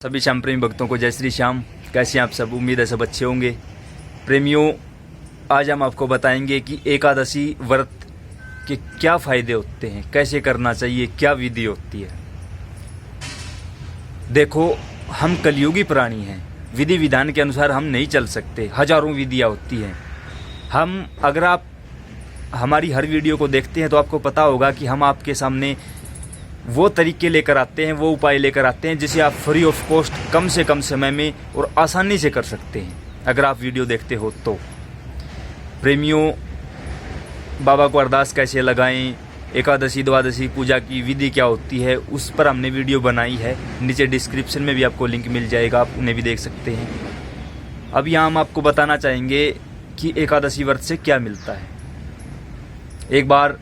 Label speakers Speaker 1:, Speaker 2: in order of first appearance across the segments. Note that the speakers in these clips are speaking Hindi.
Speaker 1: सभी श्याम प्रेमी भक्तों को जय श्री श्याम। कैसे हैं आप सब? उम्मीद है सब अच्छे होंगे। प्रेमियों, आज हम आपको बताएंगे कि एकादशी व्रत के क्या फायदे होते हैं, कैसे करना चाहिए, क्या विधि होती है। देखो, हम कलयुगी प्राणी हैं, विधि विधान के अनुसार हम नहीं चल सकते। हजारों विधियाँ होती हैं। अगर आप हमारी हर वीडियो को देखते हैं तो आपको पता होगा कि हम आपके सामने वो तरीके लेकर आते हैं, वो उपाय लेकर आते हैं जिसे आप फ्री ऑफ कॉस्ट कम से कम समय में और आसानी से कर सकते हैं, अगर आप वीडियो देखते हो तो। प्रेमियों, बाबा को अरदास कैसे लगाएं, एकादशी द्वादशी पूजा की विधि क्या होती है, उस पर हमने वीडियो बनाई है। नीचे डिस्क्रिप्शन में भी आपको लिंक मिल जाएगा, आप उन्हें भी देख सकते हैं। अब यहाँ हम आपको बताना चाहेंगे कि एकादशी व्रत से क्या मिलता है। एक बार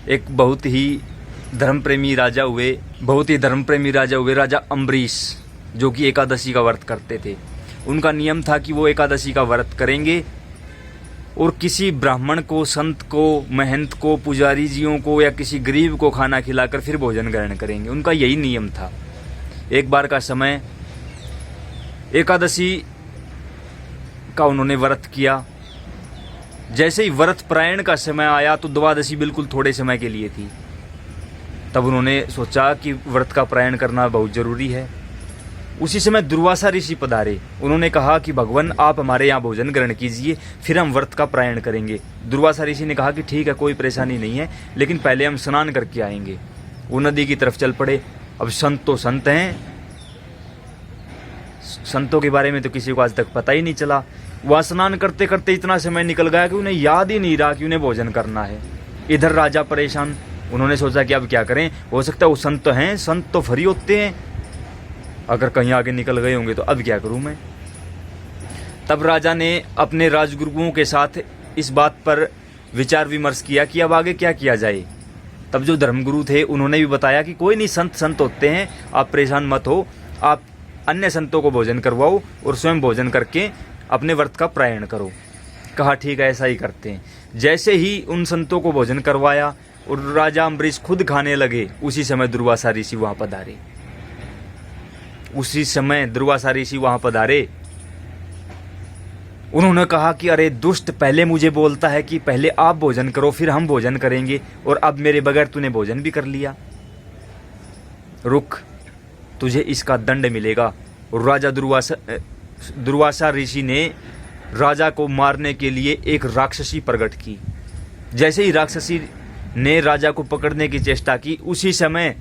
Speaker 1: एक बहुत ही धर्म प्रेमी राजा हुए राजा अम्बरीश, जो कि एकादशी का व्रत करते थे। उनका नियम था कि वो एकादशी का व्रत करेंगे और किसी ब्राह्मण को, संत को, महंत को, पुजारी जियों को या किसी गरीब को खाना खिलाकर फिर भोजन ग्रहण करेंगे। उनका यही नियम था। एक बार का समय एकादशी का उन्होंने व्रत किया। जैसे ही व्रत प्रायण का समय आया तो द्वादशी बिल्कुल थोड़े समय के लिए थी। तब उन्होंने सोचा कि व्रत का प्रायण करना बहुत जरूरी है। उसी समय दुर्वासा ऋषि पधारे। उन्होंने कहा कि भगवान, आप हमारे यहाँ भोजन ग्रहण कीजिए, फिर हम व्रत का प्रायण करेंगे। दुर्वासा ऋषि ने कहा कि ठीक है, कोई परेशानी नहीं है, लेकिन पहले हम स्नान करके आएंगे। वो नदी की तरफ चल पड़े। अब संत तो संत हैं, संतों के बारे में तो किसी को आज तक पता ही नहीं चला। वह स्नान करते करते इतना समय निकल गया कि उन्हें याद ही नहीं रहा कि उन्हें भोजन करना है। इधर राजा परेशान। उन्होंने सोचा कि अब क्या करें, हो सकता है वो संत हैं, संत तो फ्री होते हैं, अगर कहीं आगे निकल गए होंगे तो अब क्या करूं मैं। तब राजा ने अपने राजगुरुओं के साथ इस बात पर विचार विमर्श किया कि अब आगे क्या किया जाए। तब जो धर्मगुरु थे उन्होंने भी बताया कि कोई नहीं, संत होते हैं, आप परेशान मत हो, आप अन्य संतों को भोजन करवाओ और स्वयं भोजन करके अपने व्रत का प्रायण करो। कहा ठीक है, ऐसा ही करते हैं। जैसे ही उन संतों को भोजन करवाया और राजा अम्बरीश खुद खाने लगे, उसी समय दुर्वासा ऋषि वहां पधारे। उन्होंने कहा कि अरे दुष्ट, पहले मुझे बोलता है कि पहले आप भोजन करो फिर हम भोजन करेंगे, और अब मेरे बगैर तूने भोजन भी कर लिया। रुक, तुझे इसका दंड मिलेगा। और राजा दुर्वासा ऋषि ने राजा को मारने के लिए एक राक्षसी प्रकट की। जैसे ही राक्षसी ने राजा को पकड़ने की चेष्टा की, उसी समय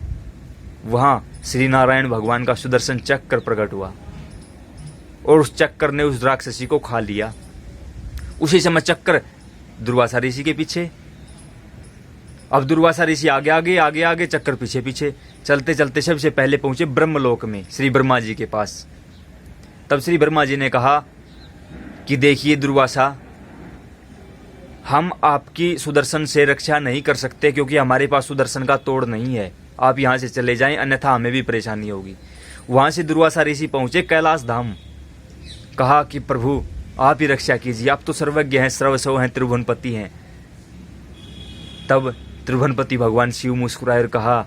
Speaker 1: वहां श्री नारायण भगवान का सुदर्शन चक्र प्रकट हुआ और उस चक्र ने उस राक्षसी को खा लिया। उसी समय चक्र दुर्वासा ऋषि के पीछे। अब दुर्वासा ऋषि आगे, चक्र पीछे पीछे। चलते चलते सबसे पहले पहुंचे ब्रह्मलोक में, श्री ब्रह्मा जी के पास। तब श्री ब्रह्मा जी ने कहा कि देखिए दुर्वासा, हम आपकी सुदर्शन से रक्षा नहीं कर सकते क्योंकि हमारे पास सुदर्शन का तोड़ नहीं है। आप यहाँ से चले जाएं, अन्यथा हमें भी परेशानी होगी। वहां से दुर्वासा ऋषि पहुंचे कैलाश धाम। कहा कि प्रभु, आप ही रक्षा कीजिए, आप तो सर्वज्ञ हैं, सर्वस्व हैं, त्रिभुवनपति हैं। तब त्रिभुवनपति भगवान शिव मुस्कुराए और कहा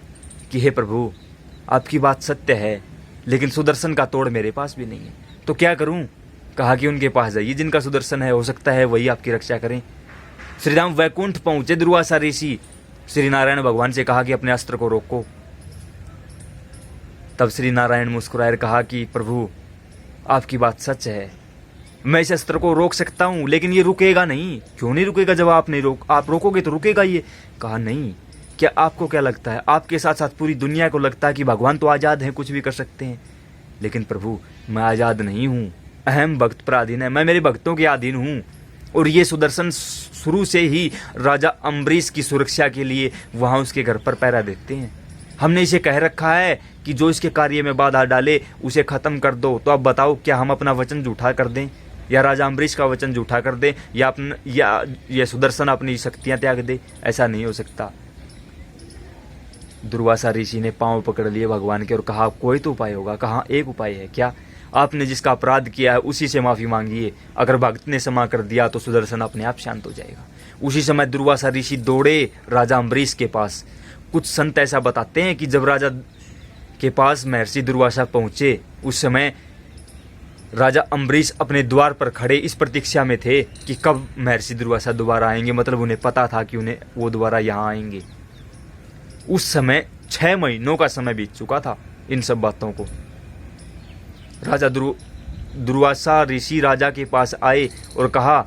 Speaker 1: कि हे प्रभु, आपकी बात सत्य है, लेकिन सुदर्शन का तोड़ मेरे पास भी नहीं है, तो क्या करूं। कहा कि उनके पास जाइए जिनका सुदर्शन है, हो सकता है वही आपकी रक्षा करें। श्री राम वैकुंठ पहुंचे दुर्वासा ऋषि। श्री नारायण भगवान से कहा कि अपने अस्त्र को रोको। तब श्री नारायण मुस्कुराए कहा कि प्रभु, आपकी बात सच है, मैं इस अस्त्र को रोक सकता हूं, लेकिन ये रुकेगा नहीं। क्यों नहीं रुकेगा? जब आप रोकोगे तो रुकेगा ये। कहा नहीं। क्या आपको क्या लगता है, आपके साथ साथ पूरी दुनिया को लगता है कि भगवान तो आजाद हैं, कुछ भी कर सकते हैं? लेकिन प्रभु, मैं आजाद नहीं हूं। अहम भक्त पराधीन है, मैं मेरे भक्तों के अधीन हूं। और ये सुदर्शन शुरू से ही राजा अम्बरीश की सुरक्षा के लिए वहां उसके घर पर पहरा देते हैं। हमने इसे कह रखा है कि जो इसके कार्य में बाधा डाले उसे खत्म कर दो। तो अब बताओ, क्या हम अपना वचन झूठा कर दें, या राजा अम्बरीश का वचन झूठा कर दें, या ये सुदर्शन अपनी शक्तियां त्याग दे? ऐसा नहीं हो सकता। दुर्वासा ऋषि ने पांव पकड़ लिए भगवान के और कहा कोई तो उपाय होगा। कहा एक उपाय है। क्या? आपने जिसका अपराध किया है उसी से माफी मांगिए। अगर भक्त ने क्षमा कर दिया तो सुदर्शन अपने आप शांत हो जाएगा। उसी समय दुर्वासा ऋषि दौड़े राजा अम्बरीश के पास। कुछ संत ऐसा बताते हैं कि जब राजा के पास महर्षि दुर्वासा पहुंचे उस समय राजा अम्बरीश अपने द्वार पर खड़े इस प्रतीक्षा में थे कि कब महर्षि दुर्वासा दोबारा आएंगे। मतलब उन्हें पता था कि उन्हें वो दोबारा यहाँ आएंगे। उस समय 6 महीनों का समय बीत चुका था इन सब बातों को। राजा दुर्वासा ऋषि राजा के पास आए और कहा,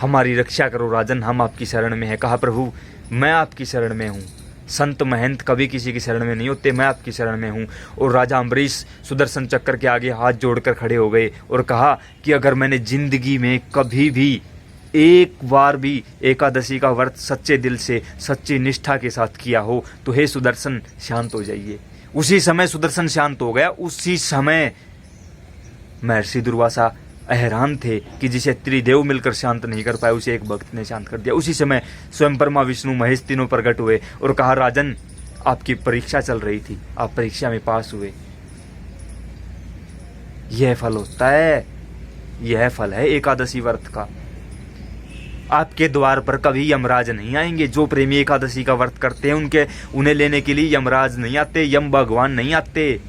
Speaker 1: हमारी रक्षा करो राजन, हम आपकी शरण में हैं। कहा, प्रभु मैं आपकी शरण में हूँ, संत महंत कभी किसी की शरण में नहीं होते, मैं आपकी शरण में हूँ। और राजा अम्बरीश सुदर्शन चक्र के आगे हाथ जोड़कर खड़े हो गए और कहा कि अगर मैंने जिंदगी में कभी भी एक बार भी एकादशी का व्रत सच्चे दिल से सच्ची निष्ठा के साथ किया हो तो हे सुदर्शन शांत हो जाइए। उसी समय सुदर्शन शांत हो गया। उसी समय महर्षि दुर्वासा हैरान थे कि जिसे त्रिदेव मिलकर शांत नहीं कर पाए उसे एक भक्त ने शांत कर दिया। उसी समय स्वयं ब्रह्मा विष्णु महेश तीनों प्रकट हुए और कहा, राजन आपकी परीक्षा चल रही थी, आप परीक्षा में पास हुए। यह फल होता है, यह फल है एकादशी व्रत का। आपके द्वार पर कभी यमराज नहीं आएंगे। जो प्रेमी एकादशी का व्रत करते हैं उन्हें लेने के लिए यमराज नहीं आते, यम भगवान नहीं आते।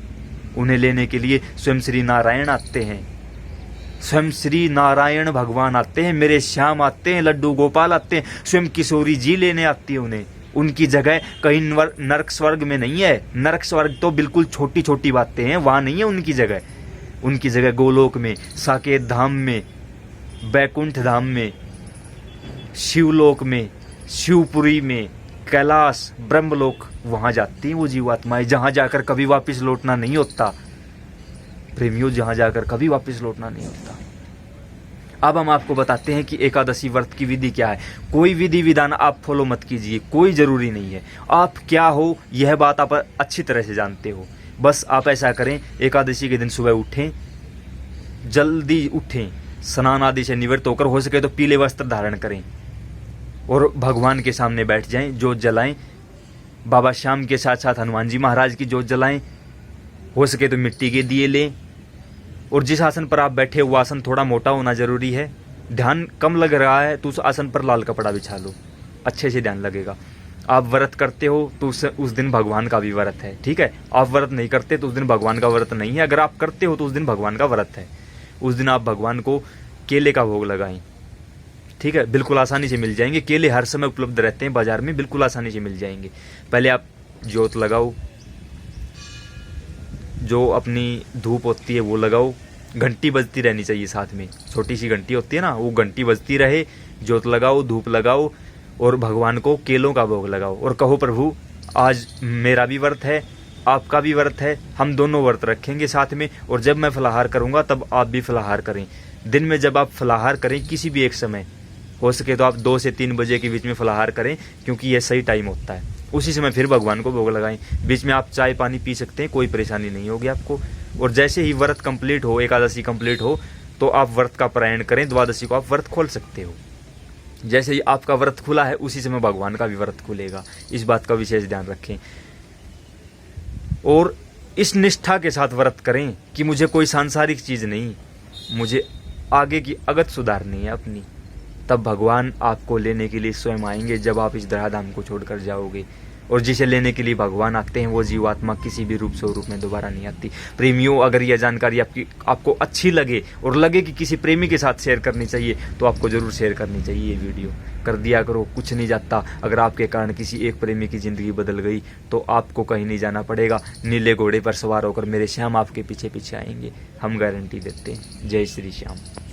Speaker 1: उन्हें लेने के लिए स्वयं श्री नारायण आते हैं, स्वयं श्री नारायण भगवान आते हैं, मेरे श्याम आते हैं, लड्डू गोपाल आते हैं, स्वयं किशोरी जी लेने आती है उन्हें। उनकी जगह कहीं नरक स्वर्ग में नहीं है। नरक स्वर्ग तो बिल्कुल छोटी छोटी बातें हैं, वहाँ नहीं है उनकी जगह। उनकी जगह गोलोक में, साकेत धाम में, बैकुंठ धाम में, शिवलोक में, शिवपुरी में, कैलाश, ब्रह्मलोक, वहाँ जाती हैं वो जीवात्माएं, जहाँ जाकर कभी वापस लौटना नहीं होता। प्रेमियों, जहाँ जाकर कभी वापस लौटना नहीं होता। अब हम आपको बताते हैं कि एकादशी व्रत की विधि क्या है। कोई विधि विधान आप फॉलो मत कीजिए, कोई ज़रूरी नहीं है। आप क्या हो यह बात आप अच्छी तरह से जानते हो। बस आप ऐसा करें, एकादशी के दिन सुबह उठें, जल्दी उठें, स्नान आदि से निवृत्त होकर हो सके तो पीले वस्त्र धारण करें और भगवान के सामने बैठ जाएं, जोत जलाएं। बाबा श्याम के साथ साथ हनुमान जी महाराज की जोत जलाएं। हो सके तो मिट्टी के दिए लें। और जिस आसन पर आप बैठे वो आसन थोड़ा मोटा होना जरूरी है। ध्यान कम लग रहा है तो उस आसन पर लाल कपड़ा बिछा लो, अच्छे से ध्यान लगेगा। आप व्रत करते हो तो उस दिन भगवान का भी व्रत है, ठीक है। आप व्रत नहीं करते तो उस दिन भगवान का व्रत नहीं है। अगर आप करते हो तो उस दिन भगवान का व्रत है। उस दिन आप भगवान को केले का भोग लगाएं, ठीक है। बिल्कुल आसानी से मिल जाएंगे, केले हर समय उपलब्ध रहते हैं बाजार में, बिल्कुल आसानी से मिल जाएंगे। पहले आप जोत लगाओ, जो अपनी धूप होती है वो लगाओ। घंटी बजती रहनी चाहिए साथ में, छोटी सी घंटी होती है ना, वो घंटी बजती रहे। जोत लगाओ, धूप लगाओ और भगवान को केलों का भोग लगाओ और कहो, प्रभु आज मेरा भी व्रत है, आपका भी व्रत है, हम दोनों व्रत रखेंगे साथ में। और जब मैं फलाहार करूंगा तब आप भी फलाहार करें। दिन में जब आप फलाहार करें किसी भी एक समय, हो सके तो आप 2 से 3 बजे के बीच में फलाहार करें, क्योंकि यह सही टाइम होता है। उसी समय फिर भगवान को भोग लगाएं। बीच में आप चाय पानी पी सकते हैं, कोई परेशानी नहीं होगी आपको। और जैसे ही व्रत कंप्लीट हो, एकादशी कंप्लीट हो, तो आप व्रत का पारायण करें। द्वादशी को आप व्रत खोल सकते हो। जैसे ही आपका व्रत खुला है उसी समय भगवान का भी व्रत खुलेगा। इस बात का विशेष ध्यान रखें और इस निष्ठा के साथ व्रत करें कि मुझे कोई सांसारिक चीज़ नहीं, मुझे आगे की अगत सुधारनी है अपनी। तब भगवान आपको लेने के लिए स्वयं आएंगे जब आप इस धराधाम को छोड़कर जाओगे। और जिसे लेने के लिए भगवान आते हैं वो जीवात्मा किसी भी रूप स्वरूप में दोबारा नहीं आती। प्रेमियों, अगर यह जानकारी आपको अच्छी लगे और लगे कि किसी प्रेमी के साथ शेयर करनी चाहिए तो आपको ज़रूर शेयर करनी चाहिए। ये वीडियो कर दिया करो, कुछ नहीं जाता। अगर आपके कारण किसी एक प्रेमी की ज़िंदगी बदल गई तो आपको कहीं नहीं जाना पड़ेगा। नीले घोड़े पर सवार होकर मेरे श्याम आपके पीछे पीछे आएंगे, हम गारंटी देते हैं। जय श्री श्याम।